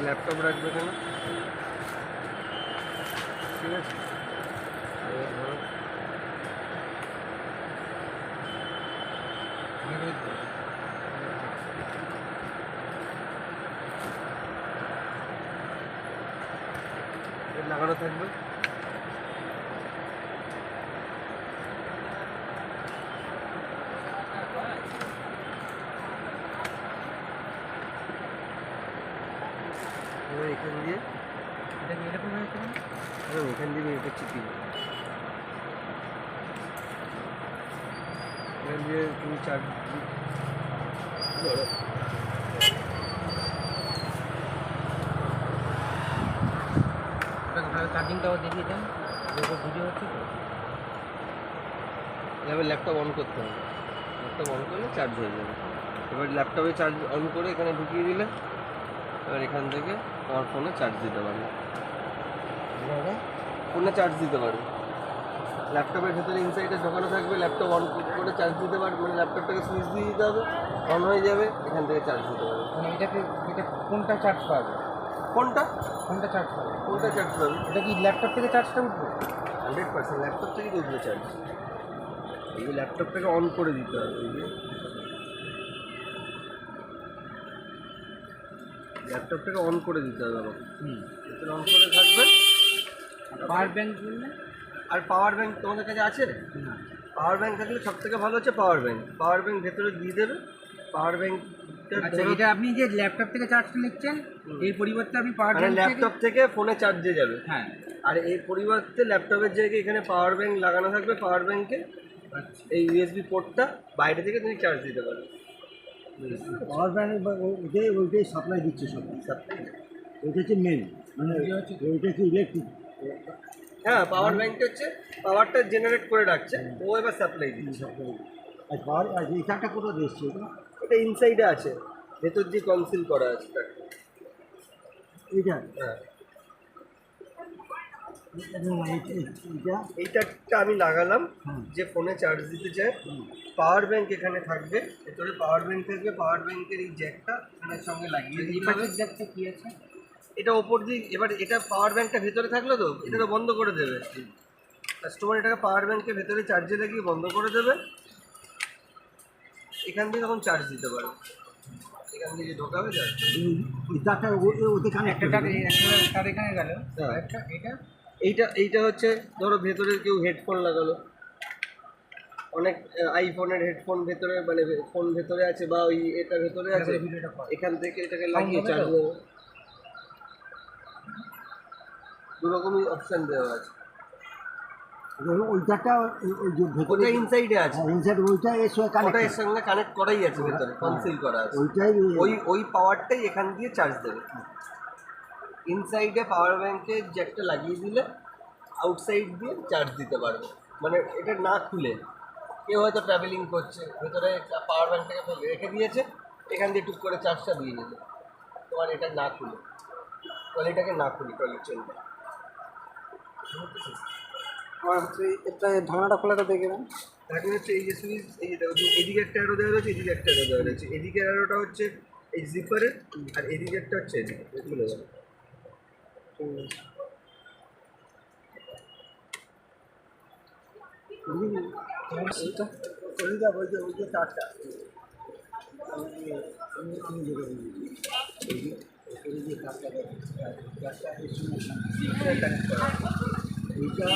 Laptop রাখবে কেন? ঠিক আছে, লাগানো থাকবে। এখান দিয়ে এরকম এখান দিয়ে এটা চিপি এখান দিয়ে তুমি চার্জ চার্জিংটাও দেখিয়ে দেন, ভিডিও হচ্ছে তো। এবার ল্যাপটপ অন করতে হবে, ল্যাপটপ অন করলে চার্জ হয়ে যাবে। এবার ল্যাপটপে চার্জ অন করে এখানে ঢুকিয়ে দিলে এবার এখান থেকে তোমার ফোনে চার্জ দিতে পারবে, ফোনে চার্জ দিতে পারবে। ল্যাপটপের ভেতরে ইনসাইডে ঢোকানো থাকবে, ল্যাপটপ অন করে চার্জ দিতে পারবে, মানে ল্যাপটপটাকে সুইচ দিয়ে দিতে হবে, অন হয়ে যাবে, এখান থেকে চার্জ দিতে পারবে। মানে এটা কোনটা চার্জ পাবে? কোনটা চার্জ পাবে? কোনটা চার্জ পাবে? এটা কি ল্যাপটপ থেকে চার্জটা উঠবে? 100% ল্যাপটপ থেকেই উঠবে চার্জ। এই যে ল্যাপটপটাকে অন করে দিতে হবে, এই যে ল্যাপটপটাকে অন করে দিতে হবে আমাকে। ভেতরে অন করে থাকবে। পাওয়ার ব্যাংক বললে? আর পাওয়ার ব্যাংক তোমাদের কাছে আছে? না। পাওয়ার ব্যাংক থাকলে সব থেকে ভালো হচ্ছে পাওয়ার ব্যাংক। পাওয়ার ব্যাংক ভেতরে দিয়ে দেবে। পাওয়ার ব্যাংকটা আচ্ছা, এটা আপনি যে ল্যাপটপ থেকে চার্জটা নিচ্ছেন, এই পরিবর্তে আপনি পাওয়ার মানে ব্যাংক ল্যাপটপ থেকে ফোনে চার্জে যাবে। হ্যাঁ। আর এই পরিবর্তে ল্যাপটপের জায়গায় এখানে পাওয়ার ব্যাংক লাগানো থাকবে। পাওয়ার ব্যাংকে এই ইউএসবি পোর্টটা বাইরে থেকে তুমি চার্জ দিতে পারবে। পাওয়ার ব্যাংক ওইটাই সাপ্লাই দিচ্ছে সব সাপ্লাই। ওইটা হচ্ছে মেন, মানে ওইটা হচ্ছে ইলেকট্রিক। হ্যাঁ, পাওয়ার ব্যাংকটা হচ্ছে পাওয়ারটা জেনারেট করে রাখছে, ও এবার সাপ্লাই দিচ্ছে। আর পাওয়ার আর এই কার্ডটা কোথাও দিচ্ছে? এটা ইনসাইডে আছে, ভেতর দিয়ে কনসিল করা আছে কার্ডটা। এইটা হ্যাঁ, এইটা এইটারটা আমি লাগালাম যে ফোনে চার্জ দিতে চাই। পাওয়ার ব্যাংক এখানে থাকবে, ভেতরে পাওয়ার ব্যাংক থাকবে। পাওয়ার ব্যাংকের এই জ্যাকটা এখানের সঙ্গে লাগিয়ে দিতে হবে। জ্যাকটা কি আছে? এটা ওপর দিয়ে এবার এটা পাওয়ার ব্যাংকটা ভেতরে থাকলো তো এটা তো বন্ধ করে দেবে কাস্টমার। এটাকে পাওয়ার ব্যাংকের ভেতরে চার্জে লাগিয়ে বন্ধ করে দেবে। এখান দিয়ে তখন চার্জ দিতে পারে। এখান থেকে ঢোকাবে চার্জ। ওই তারটা ওদের কানেক্ট তার এখানে গেল। হ্যাঁ। এটা এইটা হচ্ছে ধরো ভেতরে কেউ হেডফোন লাগালো, অনেক আইফোনের হেডফোন ভেতরে, মানে ফোন ভেতরে আছে বা ওই এটা ভেতরে আছে, এখান থেকে এটাকে লাগিয়ে চার্জ দেবে। দু রকমই অপশান দেওয়া আছে। ওই তারটা ওই যে ভেতরে ওটা ইনসাইডে আছে, ইনসাইড ওইটা এর সঙ্গে ওটা কানেক্ট, এর সঙ্গে কানেক্ট করাই আছে, ভেতরে কনসিল করা আছে। ওইটাই ওই পাওয়ারটাই এখান দিয়ে চার্জ দেবে। ইনসাইডে পাওয়ার ব্যাংকের জ্যাকটা লাগিয়ে দিলে আউটসাইড দিয়ে চার্জ দিতে পারবে। মানে এটা না খুলে কেউ হয়তো ট্রাভেলিং করছে, ভেতরে পাওয়ার ব্যাংকটাকে ফেলে রেখে দিয়েছে, এখান দিয়ে টুক করে চার্জটা দিয়ে নিল। তোমার এটা না খুলে, টয়লেটটাকে না খুলি, টয়লেট চলবে। আর হচ্ছে এটা ঢাকনাটা খোলাটা দেখে দেন। এখন হচ্ছে এই যে সুইচ, এই যে দেখো এদিকে একটা অ্যারো দেওয়া রয়েছে, এদিকে একটা অ্যারো দেওয়া রয়েছে। এদিকে অ্যারোটা হচ্ছে এই জিপারের, আর এদিকে একটা হচ্ছে এদিকে খুলে যাবে। ওই যে তারটা এইটা